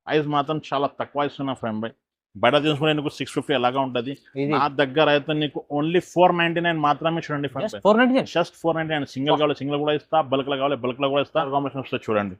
Price మాత్రం చాలా తక్కువ ఇస్తున్నా ఫ్రెండ్ బై. బయట తీసుకునే నీకు 650 అలాగా ఉంటుంది. నా దగ్గర అయితే నీకు ఓన్లీ 499 మాత్రమే చూడండి ఫ్రెండ్ బై. 499 జస్ట్ 499. సింగిల్ కావాలి సింగిల్ కూడా ఇస్తా, బల్క్ లో కావాలి బల్క్ లో కూడా ఇస్తా. కాంబినేషన్ వస్తుంది చూడండి.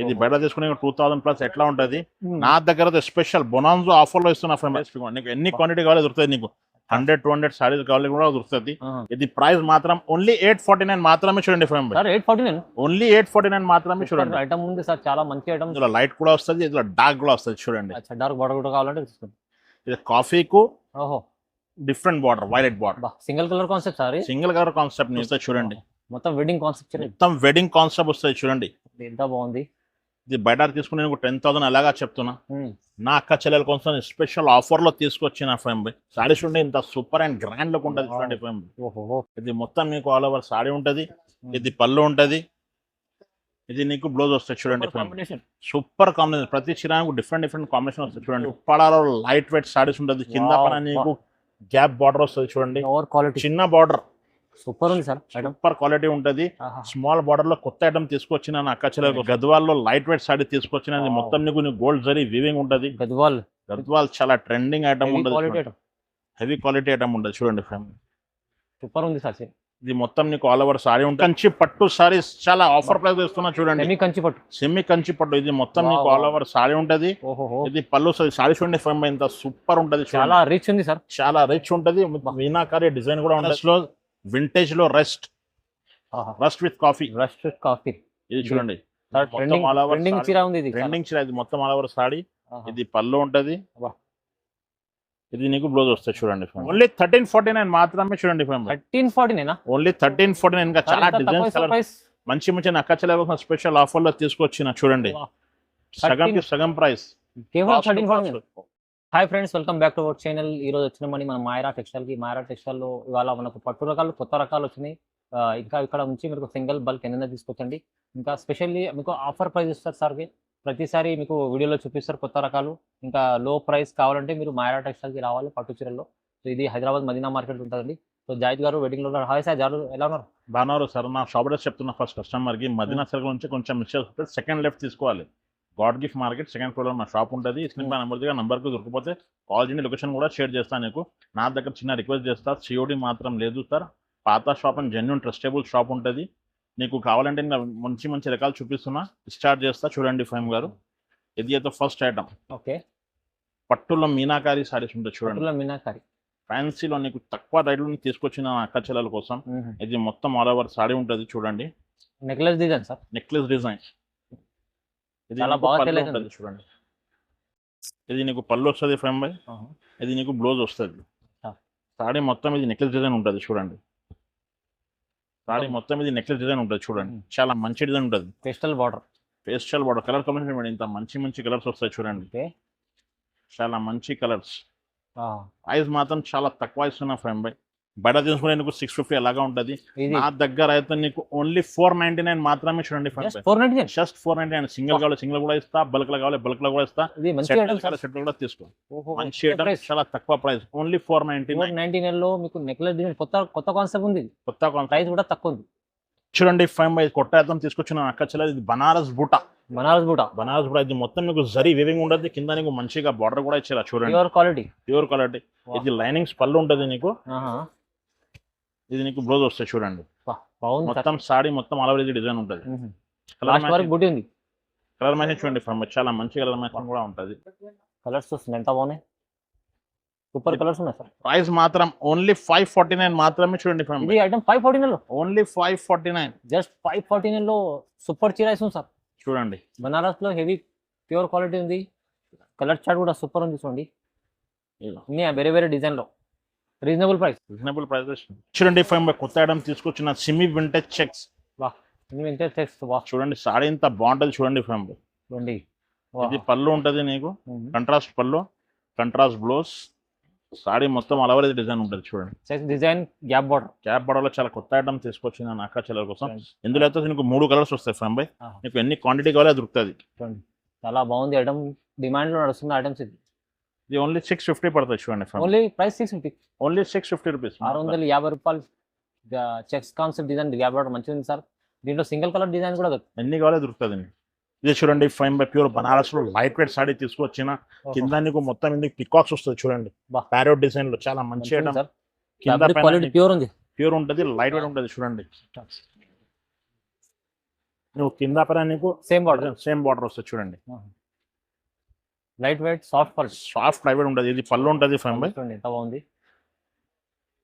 ఇది బయట తీసుకునే 2000 ప్లస్ ఎట్లా ఉంటది. నా దగ్గర స్పెషల్ బొనాన్జో ఆఫర్ లో ఇస్తున్నా ఫ్రెండ్. నీకు ఎన్ని క్వాంటిటీ కావాలి దొరుకుతుంది. నీకు 100-200 సారీస్ కావాలి కూడా దొరుకుతుంది. ఇది ప్రైస్ మాత్రం ఓన్లీ 849 మాత్రమే చూడండి ఫ్రెండ్. 849 ఓన్లీ 849 మాత్రమే చూడండి. ఐటమ్ ఉంది సార్, చాలా మంచి ఐటమ్. ఇందులో లైట్ కూడా వస్తుంది, ఇందులో డార్క్ కూడా వస్తుంది చూడండి. డార్క్ బార్డర్ కూడా కావాలంటే తీసుకోండి. ఇది కాఫీకు ఓహో different border, violet border. Single colour concept sir, single colour concept వస్తుంది చూడండి. మొత్తం వెడ్డింగ్ కాన్సెప్ట్, మొత్తం వెడ్డింగ్ కాన్సెప్ట్ వస్తుంది చూడండి. ఎంత బాగుంది. ఇది బయట తీసుకుని 10,000 అలాగా చెప్తున్నా. నా అక్క చెల్లెల కోసం స్పెషల్ ఆఫర్ లో తీసుకొచ్చిన ఫ్రెండ్. సారీస్ ఉంటే ఇంత సూపర్ అండ్ గ్రాండ్ లుక్ ఉంటుంది చూడండి ఫ్రెండ్. ఇది మొత్తం మీకు ఆల్ ఓవర్ సారీ ఉంటది. ఇది పళ్ళు ఉంటది. ఇది నీకు బ్లౌజ్ వస్తుంది చూడండి. Super combination. ప్రతి చీరకు డిఫరెంట్ కాంబినేషన్ వస్తుంది చూడండి. ఉప్పాడలో లైట్ వెయిట్ సారీస్ ఉంటుంది. కింద పైన నీకు గ్యాప్ బార్డర్ వస్తుంది చూడండి. చిన్న బార్డర్ సూపర్ ఉంది సార్. సూపర్ క్వాలిటీ ఉంటది. స్మాల్ బార్డర్ లో కొత్త ఐటమ్ తీసుకొచ్చిన నా అక్క చెల్లెలకు. గద్వాల్లో లైట్ వెయిట్ సారీ తీసుకొచ్చిన. మొత్తం నీకు గోల్డ్ జరీ వీవింగ్ ఉంటది. గద్వాల్ చాలా ట్రెండింగ్ ఐటమ్ ఉంటది. హెవీ క్వాలిటీ ఐటమ్ ఉంటది చూడండి ఫ్రెండ్. సూపర్ ఉంది సార్. ఇది మొత్తం నీకు ఆల్ ఓవర్ సారీ ఉంటుంది. కంచి పట్టు సారీస్ చాలా ఆఫర్ ప్రైస్ ఇస్తున్నా చూడండి. సెమీ కంచి పట్టు. ఇది మొత్తం నీకు ఆల్ ఓవర్ సారీ ఉంటది. ఇది పళ్ళు సారీ చూడండి ఫ్రెండ్. ఇంత సూపర్ ఉంటది. చాలా రిచ్ ఉంది సార్, చాలా రిచ్ ఉంటది. మీనాకారి డిజైన్ కూడా ఉంటది. వింటేజ్ లో రస్ట్ విత్ కాఫీ. ఇది చూడండి. ట్రెండింగ్ చీర ఉంది. ట్రెండింగ్ చీర. ఇది మొత్తం ఆల్ ఓవర్ సారీ. ఇది పళ్ళు ఉంటది. ఇది నీకు బ్లౌజ్ వస్తుంది చూడండి. ఓన్లీ 1349 మాత్రమే చూడండి. 1349 ఓన్లీ 1349. ఇంకా చాలా డిజైన్స్ మంచి మంచి అక్క చెల్లెల స్పెషల్ ఆఫర్ లో తీసుకొచ్చిన చూడండి. సగం price. Hi friends, welcome back to our channel. ఈ రోజు వచ్చిన మన మాయరా టెక్స్టైల్ కి. మాయరా టెక్స్టైల్ లో ఇవాళ మనకు పట్టు రకాలు, కొత్త రకాలు వచ్చినాయి. ఇంకా ఇక్కడ నుంచి మీకు సింగిల్ బల్క్ ఎన్నైనా తీసుకొచ్చండి. ఇంకా స్పెషల్లీ మీకు ఆఫర్ ప్రైస్ ఇస్తారు సార్. ప్రతిసారి మీకు వీడియోలో చూపిస్తారు కొత్త రకాలు. ఇంకా లో ప్రైస్ కావాలంటే మీరు మాయరా టెక్స్టైల్కి రావాలి పట్టు చీరల్లో. సో ఇది హైదరాబాద్ మదీనా మార్కెట్ ఉంటుందండి. సో జాయిద్ గారు వెడ్డింగ్ లో ఉన్నారు. హాయ్ సార్, జారు ఎలా ఉన్నారు? బాగున్నారు సార్. నా షాప్ అడ్రస్ చెప్తున్నా. ఫస్ట్ కస్టమర్ కి మదీనా సర్కిల్ నుంచి కొంచెం మిస్టేక్ వస్తుంది. సెకండ్ లెఫ్ట్ తీసుకోవాలి. God gift market second floor లో నా షాప్ ఉంటుంది. స్క్రీన్ పై నంబర్ కు దొరికిపోతే కాల్ చేయండి. లొకేషన్ కూడా షేర్ చేస్తాను నీకు. నా దగ్గర చిన్న రిక్వెస్ట్ చేస్తా, సిఓడి మాత్రం లేదు సార్. పాత shop and genuine trustable shop ఉంటుంది. నీకు కావాలంటే మంచి మంచి రకాలు చూపిస్తున్నా. స్టార్ట్ చేస్తా చూడండి ఫైమ్ గారు. ఇది అయితే ఫస్ట్ ఐటమ్. ఓకే, పట్టులో మీనాకారి సారీస్ ఉంటుంది చూడండి. మీనాకారి ఫ్యాన్సీలో నీకు తక్కువ రేట్లో తీసుకొచ్చిన అక్క చెల్లెల కోసం. ఇది మొత్తం ఆల్ ఓవర్ సారీ ఉంటుంది చూడండి. Necklace design sir. Necklace design. ఇది చూడండి. ఇది నీకు పళ్ళు వస్తుంది ఫ్రెండ్ బై. ఇది నీకు బ్లౌజ్ వస్తుంది. సారీ మొత్తం ఇది నెక్లెస్ డిజైన్ ఉంటుంది చూడండి. సారీ మొత్తం ఇది నెక్లెస్ డిజైన్ ఉంటుంది చూడండి. చాలా మంచి డిజైన్ ఉంటుంది. పేస్టల్ బార్డర్ కలర్ కాంబినేషన్ ఇంత మంచి కలర్స్ వస్తాయి చూడండి. చాలా మంచి కలర్స్. ప్రైస్ మాత్రం చాలా తక్కువ ఇస్తున్నా ఫ్రెండ్ బై. బయట తీసుకునే నీకు 650 అలాగా ఉంటది. నా దగ్గర అయితే నీకు ఓన్లీ 499 మాత్రమే చూడండి. జస్ట్ 499. సింగిల్ కావాలి సింగిల్ కూడా ఇస్తా, బల్క్ లో కావాలి బల్క్ లో కూడా ఇస్తా. సెట్ కూడా తీసుకో. మంచి ఐటమ్, చాలా తక్కువ ప్రైస్. ఓన్లీ 499 లో మీకు నెక్లెస్ డిజైన్ కొత్త కాన్సెప్ట్ ఉంది. కొత్త కాన్సెప్ట్, ప్రైస్ కూడా తక్కువ ఉంది చూడండి. 5 కొత్త ఐటమ్ తీసుకొచ్చిన అక్క చెల్లెలు. ఇది బనారస్ బూటా. ఇది మొత్తం మీకు జరీ వేవింగ్ ఉంటుంది. కింద నీకు మంచిగా బార్డర్ కూడా ఇచ్చారా చూడండి. Pure quality. ఇది లైనింగ్స్ పళ్ళు ఉంటుంది నీకు. ఇది నీకు బ్లౌజ్ వస్తుంది చూడండి. మొత్తం సారీ మొత్తం ఆల్ ఓవర్ డిజైన్ ఉంటుంది. కలర్ మ్యాచింగ్ చూడండి. చాలా మంచి కలర్ మ్యాచింగ్ కూడా ఉంటుంది. కలర్స్ ఎంత బాగున్నాయి, సూపర్ కలర్స్ ఉన్నాయి సార్. ప్రైస్ మాత్రం ఓన్లీ 549 మాత్రమే చూడండి. ఇది ఐటమ్ 549 లో. ఓన్లీ 549. జస్ట్ 549 లో సూపర్ చీర ఇస్తుంది సార్ చూడండి. బనారస్ లో హెవీ ప్యూర్ క్వాలిటీ ఉంది. కలర్ చార్ట్ కూడా సూపర్ ఉంది చూడండి. వేరే డిజైన్ లో రీజనబుల్ ప్రైస్ చూడండి. కొత్త ఐటమ్ తీసుకొచ్చిన సిమీ వింటేజ్ చెక్స్. చూడండి సారీ ఎంత బాగుంటది చూడండి. ఇది పళ్ళు ఉంటది నీకు. కంట్రాస్ట్ పళ్ళు, కంట్రాస్ట్ బ్లౌజ్. సారీ మొత్తం ఆల్ ఓవర్ డిజైన్ ఉంటుంది చూడండి. డిజైన్ గ్యాప్ బార్డర్ లో చాలా కొత్త ఐటమ్ తీసుకొచ్చిన నా అక్క చెల్లెల కోసం. ఇందులో అయితే నీకు 3 కలర్స్ వస్తాయి ఫ్రెండ్ బై. నీకు ఎన్ని క్వాంటిటీ కావాలో దొరుకుతుంది. చాలా బాగుంది ఐటమ్. డిమాండ్ లో నడుస్తున్న ఐటమ్స్. ఇది ఓన్లీ 650 పడుతుంది చూడండి. Only price 650. Only 650 rupees. 650 రూపాయలు. Checks concept design gap border మంచిగా ఉంది సార్. దీంట్లో సింగిల్ కలర్ డిజైన్ కూడా ఎన్ని కావాలో దొరుకుతుంది. ఇది చూడండి ఫైన్ బై ప్యూర్ బనారస్ లో లైట్ వెయిట్ సాడీ తీసుకొచ్చిన కింద నీకు మొత్తం ఇందుకు పికాక్స్ వస్తుంది చూడండి బా. ప్యారోట్ డిజైన్ లో చాలా మంచి ఐటమ్ సార్ కింద క్వాలిటీ ప్యూర్ ఉంది. ప్యూర్ ఉంటది లైట్ వెయిట్ ఉంటది చూడండి నువ్వు కింద పైన నీకు సేమ్ బార్డర్ సేమ్ బార్డర్ వస్తుంది చూడండి light weight soft quality soft light weight ఉంటది ఇది పళ్ళు ఉంటది ఫైన్ బై చూడండి ఎంత బాగుంది.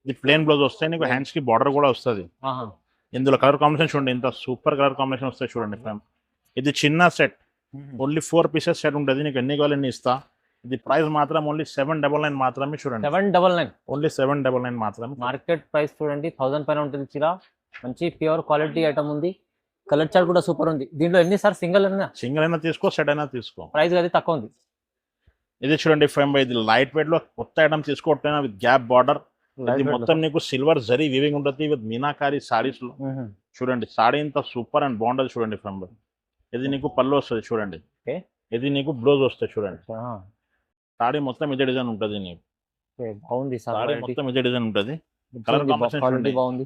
ఇది ప్లేన్ బ్లౌజ్ వస్తాయి నీకు హ్యాండ్స్ కి బార్డర్ కూడా వస్తుంది ఇందులో కలర్ కాంబినేషన్ చూడండి ఇంత సూపర్ కలర్ కాంబినేషన్ వస్తాయి చూడండి ఫ్యామ్ ఇది చిన్న సెట్ ఓన్లీ 4 పీసెస్ సెట్ ఉంటుంది నీకు ఎన్ని కావాలి ఎన్ని ఇస్తా ఇది ప్రైస్ మాత్రం ఓన్లీ 799 మాత్రమే చూడండి 799 ఓన్లీ 799 మాత్రమే మార్కెట్ ప్రైస్ చూడండి 1000 పైన ఉంటుంది చీర మంచి ప్యూర్ క్వాలిటీ ఐటమ్ ఉంది కలర్ చార్ట్ కూడా సూపర్ ఉంది. దీంట్లో ఎన్ని సార్ సింగిల్ అయినా సింగిల్ అయినా తీసుకో సెట్ అయినా తీసుకో ప్రైస్ అది తక్కువ ఉంది. ఇది చూడండి ఫ్యామ్ ఇది లైట్ వెయిట్ లో కొత్త ఐటమ్ తీసుకోవట్లైనా విత్ గ్యాప్ బార్డర్ ఇది మొత్తం నీకు సిల్వర్ జరీ వీవింగ్ ఉంటుంది విత్ మీనాకారి సారీస్ లో చూడండి సాడీ ఇంత సూపర్ అండ్ బాగుంటది చూడండి ఫ్యామ్ ఇది నీకు పళ్ళు వస్తుంది చూడండి ఇది నీకు బ్లౌజ్ వస్తుంది చూడండి సాడీ మొత్తం ఇదే డిజైన్ ఉంటుంది నీకు బాగుంది సాడీ మొత్తం ఇదే డిజైన్ ఉంటుంది కలర్ కాంబినేషన్ క్వాలిటీ బాగుంది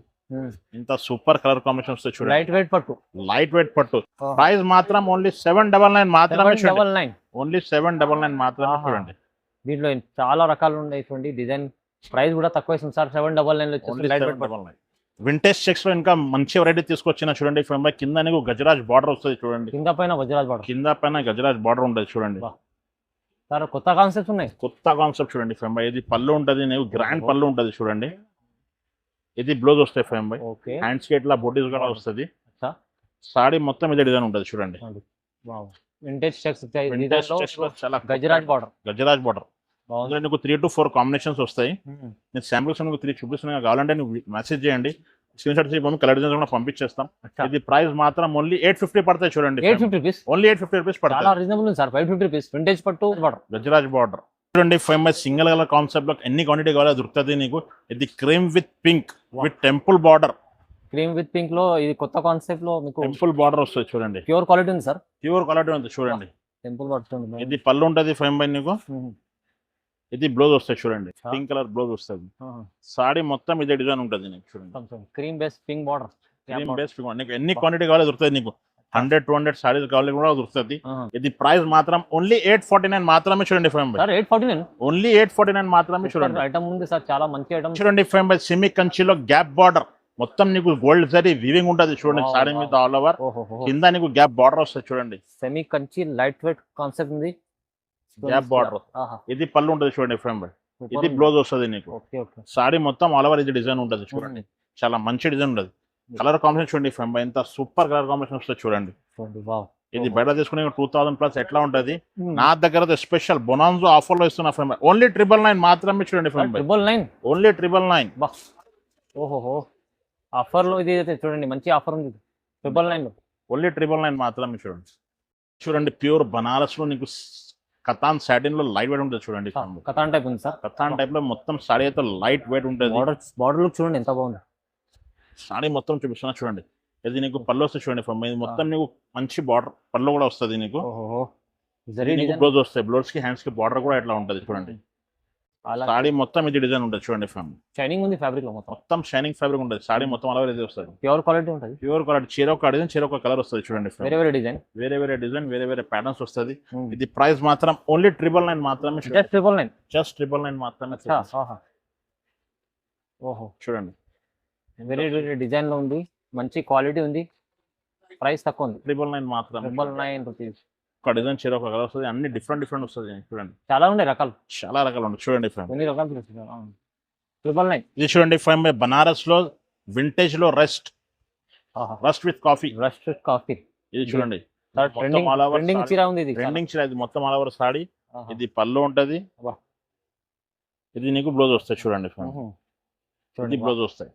ఇంత సూపర్ కలర్ కాంబినేషన్ వస్తుంది చూడండి లైట్ వెయిట్ పట్టు ప్రైస్ మాత్రం ఓన్లీ 799 మాత్రమే చూడండి 799 ఓన్లీ 799 మాత్రమే చూడండి దీంట్లో చాలా రకాలు ఉన్నాయి చూడండి డిజైన్ ప్రైస్ కూడా తక్కువ ఇస్తుంది సార్ 799 వచ్చేసి లైట్ వెయిట్ పట్టు వింటేజ్ చెక్స్ లో ఇంకా మంచి వెరైటీ తీసుకొచ్చిన చూడండి కింద నీకు గజరాజ్ బార్డర్ వస్తుంది చూడండి కింద పైన వజ్రాజ్ బార్డర్ కింద పైన గజరాజ్ బార్డర్ ఉంటుంది చూడండి సార్ కొత్త కాన్సెప్ట్స్ ఉన్నాయి కొత్త కాన్సెప్ట్ చూడండి ఫెంబై ఇది పళ్ళు ఉంటుంది నీకు గ్రాండ్ పళ్ళు ఉంటుంది చూడండి ఇది బ్లౌజ్ వస్తాయి ఫెంబై హ్యాండ్స్ కి ఇట్లా బొడ్డీస్ కూడా వస్తుంది సాడీ మొత్తం ఇదే డిజైన్ ఉంటుంది చూడండి వింటేజ్ చెక్స్ చాలా గజరాజ్ బార్డర్ గజరాజ్ బార్డర్ నీకు 3 to 4 కాంబినేషన్స్ వస్తాయి నేను శాంపుల్స్ నీకు 3 చూపిస్తున్నా కావాలంటే నువ్వు మెసేజ్ చేయండి స్క్రీన్ షాట్ తీసి కలర్ డిజైన్స్ కూడా పంపించేస్తాం ఇది ప్రైస్ మాత్రం ఓన్లీ 850 పడతాయి చూడండి 850 రూపీస్ ఓన్లీ 850 రూపీస్ పడతాయి చాలా రీజనబుల్ ఉంది సార్ 550 రూపీస్ వింటేజ్ పట్టు బార్డర్ గజరాజ్ బార్డర్ చూడండి సింగిల్ కలర్ కాన్సెప్ట్ లో ఎన్ని క్వాంటిటీ కావాలో దొరుకుతుంది నీకు ఇది cream with pink with temple border cream with pink లో ఇది కొత్త కాన్సెప్ట్ లో మీకు టెంపుల్ బార్డర్ వస్తుంది చూడండి ప్యూర్ క్వాలిటీ ఉంది సార్ ప్యూర్ క్వాలిటీ ఉంది చూడండి టెంపుల్ బార్డర్ ఇది పళ్ళు ఉంటుంది ఫైమ్ బై నీకు ఇది బ్లౌజ్ వస్తుంది చూడండి పింక్ కలర్ బ్లౌజ్ వస్తుంది సాడీ మొత్తం ఇదే డిజైన్ ఉంటుంది నీకు చూడండి cream base pink border cream base pink నీకు ఎన్ని క్వాంటిటీ కావాలో దొరుకుతుంది నీకు 100-200 సారీస్ కావాలి కూడా దొరుకుతుంది ఇది ప్రైస్ మాత్రం ఓన్లీ 849 మాత్రమే చూడండి ఫైమ్ బై 849 ఓన్లీ 849 మాత్రమే చూడండి ఐటమ్ ఉంది సార్ చాలా మంచి ఐటమ్ చూడండి ఫైమ్ బై సెమీ కంచిలో గ్యాప్ బార్డర్ మొత్తం నీకు గోల్డ్ జరీ వీవింగ్ ఉంటుంది చూడండి సారీ మీద ఆల్ ఓవర్ కింద నీకు గ్యాప్ బార్డర్ వస్తుంది చూడండి semi Kanchi light weight concept ఉంది గ్యాప్ బార్డర్ ఇది పళ్ళు ఉంటుంది చూడండి ఫ్రేమ్ ఇది బ్లౌజ్ వస్తుంది నీకు సారీ మొత్తం ఆల్ ఓవర్ ఇది డిజైన్ ఉంటుంది చూడండి చాలా మంచి డిజైన్ ఉంటుంది కలర్ కాంబినేషన్ చూడండి ఫ్రేమ్ ఎంత సూపర్ కలర్ కాంబినేషన్ వస్తుంది చూడండి ఇది బయట తీసుకునే 2000+ ఎట్లా ఉంటది నా దగ్గర స్పెషల్ బొనాన్జో ఆఫర్ లో ఇస్తున్నా ఫ్రేమ్ ఓన్లీ 999 మాత్రమే చూడండి ఫ్రేమ్ 999 ఓన్లీ 999 ఓహో ఆఫర్ లో ఇది చూడండి మంచి ఆఫర్ ఉంది 999 ఓన్లీ 999 మాత్రమే చూడండి చూడండి ప్యూర్ బనారస్ లో నీకు కతాన్ సాటిన్ లో లైట్ వెయిట్ ఉంటుంది చూడండి కతాన్ టైప్ ఉంది సార్ కతాన్ టైప్ లో మొత్తం సాడీ అయితే లైట్ వెయిట్ ఉంటుంది బార్డర్ లుక్ చూడండి ఎంత బాగుంది సాడీ మొత్తం చూపిస్తున్నా చూడండి ఇది నీకు పళ్ళు వస్తుంది చూడండి ఇది మొత్తం నీకు మంచి బార్డర్ పళ్ళు కూడా వస్తుంది నీకు బ్లౌజ్ వస్తాయి బ్లౌజ్ కి హ్యాండ్స్ కి బార్డర్ కూడా ఇట్లా ఉంటుంది చూడండి సాడీ మొత్తం ఇది డిజైన్ ఉంటుంది చూడండి ఫ్యామ్ షైనింగ్ ఉంది ఫ్యాబ్రిక్ లో మొత్తం షైనింగ్ ఫ్యాబ్రిక్ ఉంటుంది సాడీ మొత్తం అలా ఇది వస్తుంది ప్యూర్ క్వాలిటీ ఉంటుంది ప్యూర్ క్వాలిటీ చీర ఒక డిజైన్ చీర ఒక కలర్ వస్తుంది చూడండి వేరే వేరే డిజైన్ వేరే వేరే ప్యాటర్న్స్ వస్తుంది ఇది ప్రైస్ మాత్రం ఓన్లీ 999 మాత్రమే జస్ట్ 999 మాత్రమే ఓహో చూడండి వేరే వేరే డిజైన్ లో ఉంది మంచి క్వాలిటీ ఉంది ప్రైస్ తక్కువ ఉంది 999 మాత్రమే 999 రూపీస్ ఒక డిజైన్ చీర ఒక కలర్ వస్తుంది అన్ని డిఫరెంట్ వస్తుంది చూడండి చాలా ఉన్నాయి రకాలు చాలా రకాలు ఉన్నాయి చూడండి ఫ్రెండ్ ఎన్ని రకాలు 999 ఇది చూడండి ఫ్రెండ్ బనారస్ లో వింటేజ్ లో రస్ట్ విత్ కాఫీ ఇది చూడండి ట్రెండింగ్ చీర ఉంది ఇది ట్రెండింగ్ చీర ఇది మొత్తం ఆల్ ఓవర్ సాడీ ఇది పళ్ళు ఉంటది ఇది నీకు బ్లౌజ్ వస్తాయి చూడండి ఫ్రెండ్ ఇది బ్లౌజ్ వస్తాయి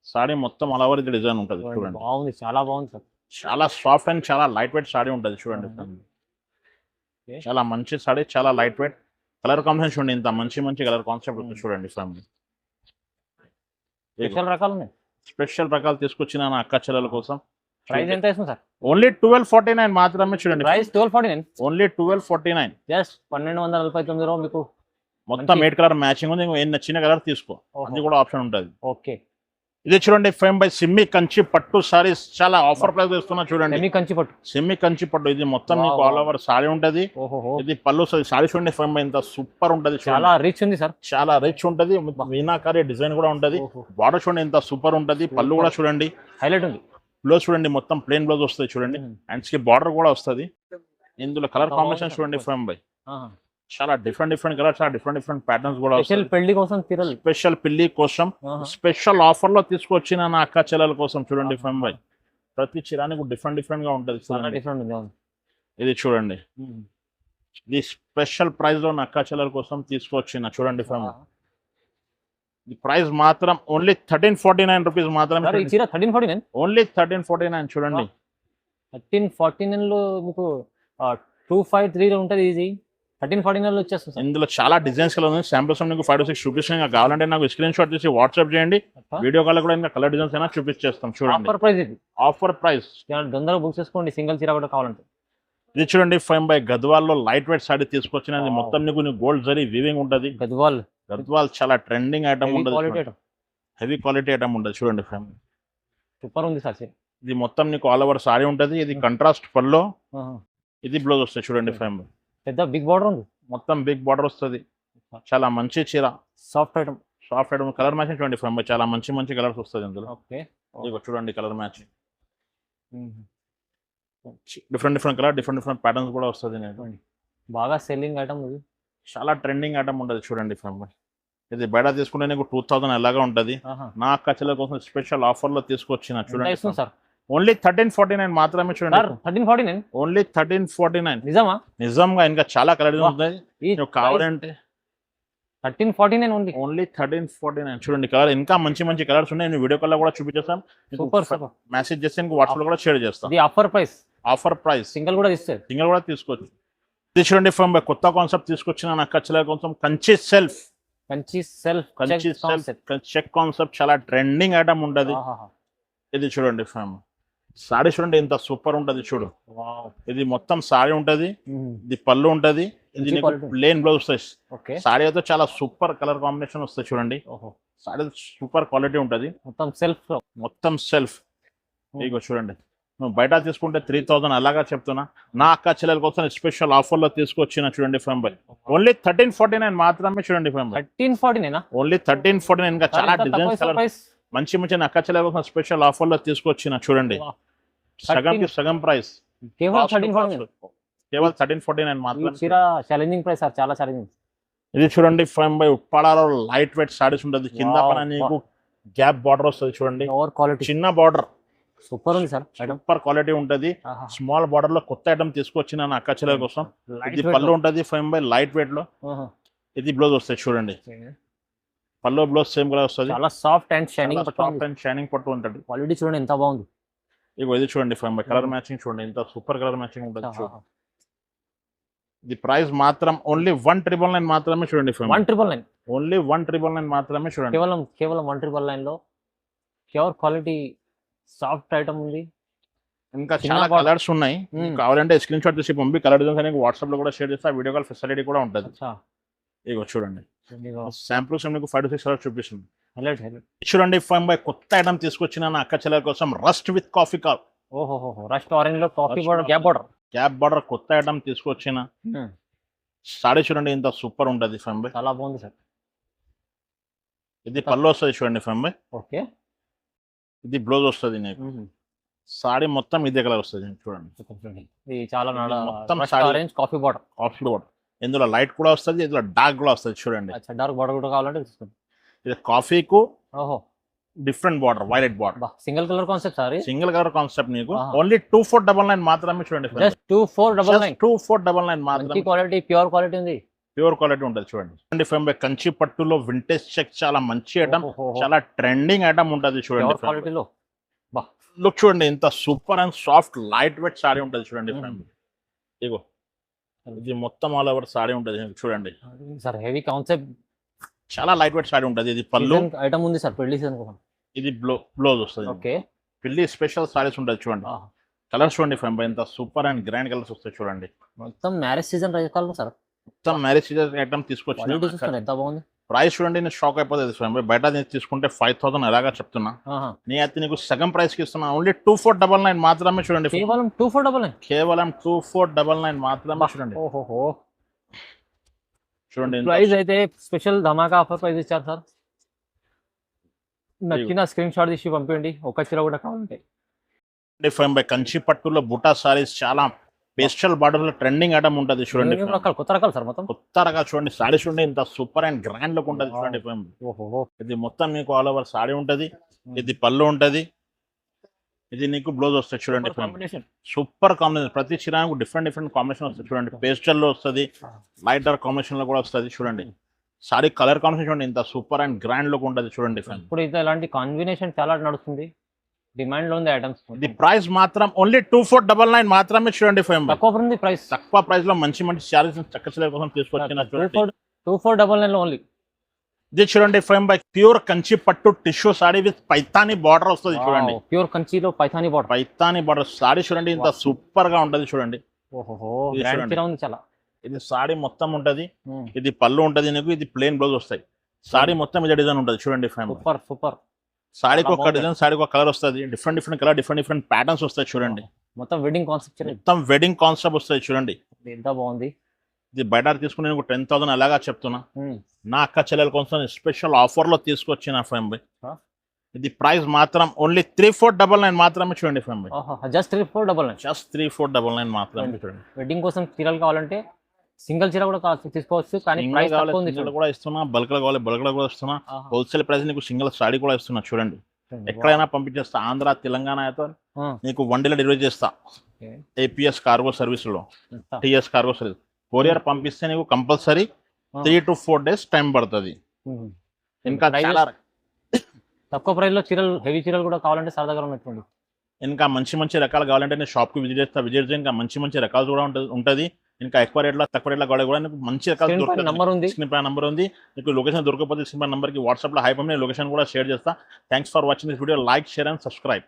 సాడీ మొత్తం ఆల్ ఓవర్ ఇది డిజైన్ ఉంటది చూడండి బాగుంది చాలా బాగుంది సార్ చాలా సాఫ్ట్ అండ్ చాలా లైట్ వెయిట్ సాడీ ఉంటది చూడండి చాలా మంచి సాడీ చాలా లైట్ వెయిట్ కలర్ కాంబినేషన్ చూడండి ఇంత మంచి కలర్ కాన్సెప్ట్ చూడండి ఫ్యామిలీ స్పెషల్ రకాలు తీసుకొచ్చిన నా అక్క చెల్లెల కోసం ప్రైస్ ఎంత ఇస్తుంది సార్ ఓన్లీ 1249 మాత్రమే చూడండి ప్రైస్ 1249 ఓన్లీ 1249 జస్ట్ 1249 లో మీకు మొత్తం 8 కలర్ మ్యాచింగ్ ఉంది ఎన్ని నచ్చిన కలర్ తీసుకో అది కూడా ఆప్షన్ ఉంటుంది ఓకే ఇది చూడండి ఫేమ్ బై సిమ్మి కంచి పట్టు సారీస్ చాలా ఆఫర్ ప్రైస్ ఇస్తున్నా చూడండి. సెమీ కంచి పట్టు, సిమ్మి కంచి పట్టు ఇది మొత్తం Wow, మీకు ఆల్ ఓవర్ సారీ ఉంటది. ఓహో ఇది పళ్ళు సారీ చూడండి ఫేమ్ బై ఇంత సూపర్ ఉంటది చాలా రిచ్ ఉంది సార్. చాలా రిచ్ ఉంటది. మీనాకారి డిజైన్ కూడా ఉంటది. బార్డర్ చూడండి ఎంత సూపర్ ఉంటది. పళ్ళు కూడా చూడండి హైలైట్ ఉంది. బ్లౌజ్ చూడండి మొత్తం ప్లెయిన్ బ్లౌజ్ వస్తుంది చూడండి. హ్యాండ్స్ కి బార్డర్ కూడా వస్తుంది. ఇందులో కలర్ కాంబినేషన్ చూడండి ఫేమ్ బై చాలా డిఫరెంట్ కలర్, చాలా డిఫరెంట్ ప్యాటర్న్స్ కూడా స్పెషల్ పెళ్లి కోసం చీరలు, స్పెషల్ పిల్లి కోసం స్పెషల్ ఆఫర్ లో తీసుకొచ్చిన నా అక్క చెల్లెల కోసం చూడండి ఫేమ్ బై. ప్రతి చీరానికి డిఫరెంట్ గా ఉంటది చాలా చూడండి. డిఫరెంట్ ఉంది. ఇది చూడండి ఇది స్పెషల్ ప్రైస్ లో నా అక్క చెల్లెల కోసం తీసుకొచ్చిన చూడండి ఫేమ్ బై. ఈ ప్రైస్ మాత్రం ఓన్లీ 1349 రూపీస్ మాత్రమే. ఈ చీర 1349, ఓన్లీ 1349 చూడండి. 1349 లో మీకు 253 లో ఉంటది. ఈజీ 1349 లో వచ్చేస్తుంది సార్. ఇందులో చాలా డిజైన్స్ కలర్ ఉంది. శాంపిల్స్ మీకు 5 to 6 చూపిస్తాను. కావాలంటే నాకు స్క్రీన్ షాట్ తీసి వాట్సాప్ చేయండి. వీడియో కాల్ కూడా ఇంకా కలర్ డిజైన్స్ అయినా చూపించేస్తాం చూడండి. ఆఫర్ ప్రైస్ ఇది, ఆఫర్ ప్రైస్. తొందరగా బుక్ చేసుకోండి. సింగిల్ చీర కూడా కావాలంటే. ఇది చూడండి ఫైమ్ బై గద్వాల్లో లైట్ వెయిట్ సారీ తీసుకొచ్చిన మొత్తం నీకు గోల్డ్ జరీ వీవింగ్ ఉంటది. గద్వాల్ చాలా ట్రెండింగ్ ఐటమ్ ఉంటది. హెవీ క్వాలిటీ ఐటమ్ ఉంటది చూడండి ఫైమ్. సూపర్ ఉంది సార్. ఇది మొత్తం నీకు ఆల్ ఓవర్ సారీ ఉంటది. ఇది కంట్రాస్ట్ పల్లో, ఇది బ్లౌజ్ వస్తుంది చూడండి ఫైమ్. పెద్ద బిగ్ బార్డర్ ఉంది, మొత్తం బిగ్ బార్డర్ వస్తుంది. చాలా మంచి చీర, సాఫ్ట్ ఐటమ్. కలర్ మ్యాచింగ్ చూడండి ఫైమ్ బై. చాలా మంచి కలర్స్ వస్తుంది ఇందులో. ఓకే ఇదిగో చూడండి colour matching. Different colour, different patterns కూడా వస్తుంది. బాగా సెల్లింగ్ ఐటమ్ ఇది. చాలా ట్రెండింగ్ ఐటమ్ ఉంటుంది చూడండి ఫైమ్ బై. ఇది బయట తీసుకుంటే నీకు 2000 ఎలాగా ఉంటది. నా అక్క చెల్లెల కోసం స్పెషల్ ఆఫర్ లో తీసుకొచ్చిన చూడండి సార్. ఓన్లీ 1349 మాత్రమే చూడండి. 1349 ఓన్లీ 1349. నిజమా? నిజంగా ఇంకా చాలా కలర్ ఉంటాయి. కావాలంటే 1349 ఓన్లీ 1349 చూడండి. కలర్ ఇంకా మంచి కలర్స్ ఉన్నాయి. నేను వీడియో కాల్ లో కూడా చూపించేస్తాం. సూపర్ మెసేజ్ చేస్తే వాట్సాప్ లో కూడా షేర్ చేస్తాం. ఇది ఆఫర్ ప్రైస్. సింగిల్ కూడా తీసుకోవచ్చు. ఇది చూడండి ఫైమ్ బై కొత్త కాన్సెప్ట్ తీసుకొచ్చిన నా అక్క చెల్లెల కోసం కంచి సెల్ఫ్ చెక్ కాన్సెప్ట్. చాలా ట్రెండింగ్ ఐటమ్ ఉంటది. ఇది చూడండి ఫైమ్ సారీ చూడండి ఎంత సూపర్ ఉంటది చూడు. ఇది మొత్తం సారీ ఉంటది. ఇది పళ్ళు ఉంటది. ఇది ప్లేన్ బ్లౌజ్ సైజ్. సారీ అయితే చాలా సూపర్ కలర్ కాంబినేషన్ వస్తుంది చూడండి. సారీ సూపర్ క్వాలిటీ ఉంటది. మొత్తం సెల్ఫ్ ఇగో చూడండి. నువ్వు బయట తీసుకుంటే 3000 అలాగా చెప్తున్నా. నా అక్క చెల్లెల కోసం స్పెషల్ ఆఫర్ లో తీసుకొచ్చిన చూడండి ఫైమ్ బై. ఓన్లీ 1349 మాత్రమే చూడండి ఫైమ్ బై. 1349 ఓన్లీ 1349. ఇంకా చాలా డిజైన్స్ మంచి అక్క చెల్లెల కోసం స్పెషల్ ఆఫర్ లో తీసుకొచ్చిన చూడండి. సగం ప్రైస్ కేవలం 1349 మాత్రం. ఛాలెంజింగ్ ప్రైస్ సార్, చాలా ఛాలెంజింగ్. ఇది చూడండి ఫైమ్ బై ఉప్పాడలో లైట్ వెయిట్ సారీస్ ఉంటుంది. కింద పైన నీకు గ్యాప్ బార్డర్ వస్తుంది చూడండి. చిన్న బార్డర్ సూపర్ ఉంది సార్. సూపర్ క్వాలిటీ ఉంటది. స్మాల్ బార్డర్ లో కొత్త ఐటమ్ తీసుకొచ్చిన నా అక్క చెల్లెల కోసం. ఇది పళ్ళు ఉంటది ఫైమ్ బై లైట్ వెయిట్ లో. ఇది బ్లౌజ్ వస్తుంది చూడండి. పళ్ళు బ్లౌజ్ సేమ్ కలర్ వస్తుంది. చాలా సాఫ్ట్ అండ్ షైనింగ్ పట్టు ఉంటుంది. క్వాలిటీ చూడండి ఎంత బాగుంది. ఇగో ఇది చూడండి ఫైమ్ బై కలర్ మ్యాచింగ్ చూడండి ఎంత సూపర్ కలర్ మ్యాచింగ్ ఉంటుంది. ఇది ప్రైస్ మాత్రం ఓన్లీ 1999 మాత్రమే చూడండి ఫైమ్. 1999 ఓన్లీ 1999 మాత్రమే చూడండి. కేవలం 1999 లో ప్యూర్ క్వాలిటీ సాఫ్ట్ ఐటమ్ ఉంది. ఇంకా చాలా కలర్స్ ఉన్నాయి. కావాలంటే స్క్రీన్ షాట్ తీసి పంపి కలర్ డిజైన్స్ అనేది వాట్సాప్ లో కూడా షేర్ చేస్తా. వీడియో కాల్ ఫెసిలిటీ కూడా ఉంటుంది. ఇగో చూడండి శాంపుల్స్ మీకు 5 to 6 కలర్స్ చూపిస్తుంది. చూడండి ఫైమ్ బై కొత్త ఐటమ్ తీసుకొచ్చిన నా అక్క చెల్లెల కోసం rust with coffee colour. Rust orange లో కాఫీ బార్డర్, గ్యాప్ బార్డర్ కొత్త ఐటమ్ తీసుకొచ్చిన సారీ చూడండి ఎంత సూపర్ ఉంటది ఫైమ్ బై. చాలా బాగుంది సార్. ఇది పళ్ళు వస్తుంది చూడండి ఫైమ్ బై. ఓకే ఇది బ్లౌజ్ వస్తుంది నీకు. సారీ మొత్తం ఇదే కలర్ వస్తుంది చూడండి. ఇది చాలా మొత్తం ఆరెంజ్ కాఫీ బార్డర్. ఇందులో లైట్ కూడా వస్తుంది, ఇందులో డార్క్ కూడా వస్తుంది చూడండి. డార్క్ బార్డర్ కూడా కావాలంటే తీసుకోండి. ఇది కాఫీకు different border, violet border. Single colour concept sir. Single colour concept నీకు ఓన్లీ 2499 మాత్రమే చూడండి. జస్ట్ 2499 మాత్రమే. క్వాలిటీ ప్యూర్ క్వాలిటీ ఉంది. ప్యూర్ క్వాలిటీ ఉంటుంది చూడండి. ఫైమ్ బై కంచి పట్టులో వింటేజ్ చెక్ చాలా మంచి ఐటమ్, చాలా ట్రెండింగ్ ఐటమ్ ఉంటుంది చూడండి. క్వాలిటీలో లుక్ చూడండి ఎంత super and soft light weight sorry ఉంటుంది చూడండి. ఇగో ఇది మొత్తం ఆల్ ఓవర్ సారీ ఉంటుంది చూడండి సార్. హెవీ కాన్సెప్ట్, చాలా లైట్ వెయిట్ సారీ ఉంటుంది. ఇది పళ్ళు ఐటమ్ ఉంది సార్. పెళ్లి సీజన్ కోసం ఇది బ్లౌజ్ వస్తుంది. ఓకే పెళ్లి స్పెషల్ సారీస్ ఉంటుంది చూడండి. కలర్స్ చూడండి ఫైమ్ బై ఎంత సూపర్ అండ్ గ్రాండ్ కలర్స్ వస్తాయి చూడండి. మొత్తం మ్యారేజ్ సీజన్ సార్. మొత్తం మ్యారేజ్ సీజన్ ఐటమ్ తీసుకొచ్చి ఎంత బాగుంది. ప్రైస్ చూడండి నేను షాక్ అయిపోతుంది స్వయం బయట నేను తీసుకుంటే 5000 ఎలాగా చెప్తున్నా ఆహా. నీ అయితే నీకు సగం ప్రైస్ కి ఇస్తున్నా ఓన్లీ 2499 మాత్రమే చూడండి కేవలం 2499. కేవలం 2499 మాత్రమే చూడండి ఓహోహో. చూడండి ప్రైస్ అయితే స్పెషల్ ధమాకా ఆఫర్ ప్రైస్ ఇచ్చారు సార్. నచ్చిన స్క్రీన్ షాట్ తీసి పంపించండి. ఒక చీర కూడా కావాలంటే. ఫైవ్ బై కంచి పట్టులో బుటా సారీస్ చాలా పేస్టల్ బార్డర్ లో ట్రెండింగ్ ఐటమ్ ఉంటుంది చూడండి ఏమేం రకాలు, కొత్త రకాలు సార్ మొత్తం. కొత్త రకాలు చూడండి సారీస్ చూడండి ఇంత సూపర్ అండ్ గ్రాండ్ లుక్ ఉంటుంది చూడండి ఫైవ్ ఓహోహో. ఇది మొత్తం మీకు ఆల్ ఓవర్ సారీ ఉంటది ఇది పళ్ళు ఉంటది ఇది నీకు బ్లౌజ్ వస్తుంది చూడండి కాంబినేషన్. సూపర్ కాంబినేషన్ ప్రతి చీరకు డిఫరెంట్ కాంబినేషన్ వస్తుంది చూడండి పేస్టల్ లో వస్తుంది లైట్ డార్క్ కాంబినేషన్ లో కూడా వస్తుంది చూడండి సారీ కలర్ కాంబినేషన్ చూడండి ఇంత సూపర్ అండ్ గ్రాండ్ లుక్ ఉంటుంది చూడండి ఫ్రెండ్ ఇప్పుడు ఇది ఇలాంటి కాంబినేషన్ చాలా నడుస్తుంది, డిమాండ్ లో ఉంది ఐటమ్స్. ఇది ప్రైస్ మాత్రం ఓన్లీ 2499 మాత్రమే చూడండి ఫ్రెండ్ తక్కువ ఉంది ప్రైస్. తక్కువ ప్రైస్ లో మంచి మంచి సారీస్ చక్కచల కోసం తీసుకొచ్చిన చూడండి 2499 లో ఓన్లీ. ఇది చూడండి ఫ్రేమ్ బై ప్యూర్ కంచి పట్టు tissue sorry with Paithani border వస్తుంది చూడండి ప్యూర్ కంచిలో Paithani border. Paithani border sorry చూడండి ఇంత సూపర్ గా ఉంటది చూడండి ఓహోహో. ఇది గ్రాండ్ చూడండి. చీర ఉంది చాలా. ఇది సారీ మొత్తం ఉంటది ఇది పళ్ళు ఉంటది నీకు ఇది ప్లేన్ బ్లౌజ్ వస్తాయి సారీ మొత్తం ఇదే డిజైన్ ఉంటది చూడండి ఫ్రేమ్ సూపర్ సూపర్. సారీకి ఒక బాగుంది. డిజైన్ సారీకి ఒక కలర్ వస్తుంది డిఫరెంట్ కలర్ డిఫరెంట్ ప్యాటర్న్స్ వస్తాయి చూడండి మొత్తం వెడ్డింగ్ కాన్సెప్ట్ చీర. మొత్తం వెడ్డింగ్ కాన్సెప్ట్ వస్తాయి చూడండి ఎంత బాగుంది. ఇది బయట తీసుకుని నేను 10,000 ఎలాగా చెప్తున్నా నా అక్క చెల్లెల కోసం స్పెషల్ ఆఫర్ లో తీసుకొచ్చిన ఫ్రేమ్ బై ఇది ప్రైస్ మాత్రం ఓన్లీ 3499 మాత్రమే చూడండి ఫ్రేమ్ బై జస్ట్ 3499. జస్ట్ 3499 మాత్రమే చూడండి వెడ్డింగ్ కోసం చీరలు కావాలంటే సింగిల్ చీర కూడా తీసుకోవచ్చు, కానీ సింగిల్ ప్రైస్ కావాలి తక్కువ ఉంది. సింగిల్ కూడా ఇస్తున్నా బల్క్ కావాలి బల్క్ కూడా ఇస్తున్నా ఆహా. హోల్సేల్ ప్రైస్ నీకు సింగిల్ సారీ కూడా ఇస్తున్నా చూడండి ఎక్కడైనా పంపించేస్తా ఆంధ్ర తెలంగాణ అయితే ఆ. నీకు 1 డేలో డెలివరీ చేస్తా ఓకే. ఏపీఎస్ కార్గో సర్వీస్ లో ఎంత? టిఎస్ కార్గో సర్వీస్ కొరియర్ పంపిస్తే నీకు కంపల్సరీ ఆ. 3 to 4 days టైం పడుతుంది ఉహు. ఇంకా Prices చాలా తక్కువ ప్రైస్ లో చీరలు, హెవీ చీరలు కూడా కావాలంటే సార్ దగ్గర ఉన్నటువంటి. ఇంకా మంచి రకాలు కావాలంటే నేను షాప్ కి విజిట్ చేస్తా విజిట్ చేసి ఇంకా మంచి రకాలు కూడా ఉంటది ఇంకా ఎక్కువ రేట్లో తక్కువ రేట్లో కావాలి కూడా నీకు మంచి రకాలు స్క్రీన్ పైన దొరుకుతాయి నంబర్ ఉంది. స్క్రీన్ పై నంబర్ ఉంది మీకు లొకేషన్ దొరకకపోతే స్క్రీన్ పై నంబర్ కి వాట్సాప్ లో హై పంపి లొకేషన్ కూడా షేర్ చేస్తా thanks for watching this video like share and subscribe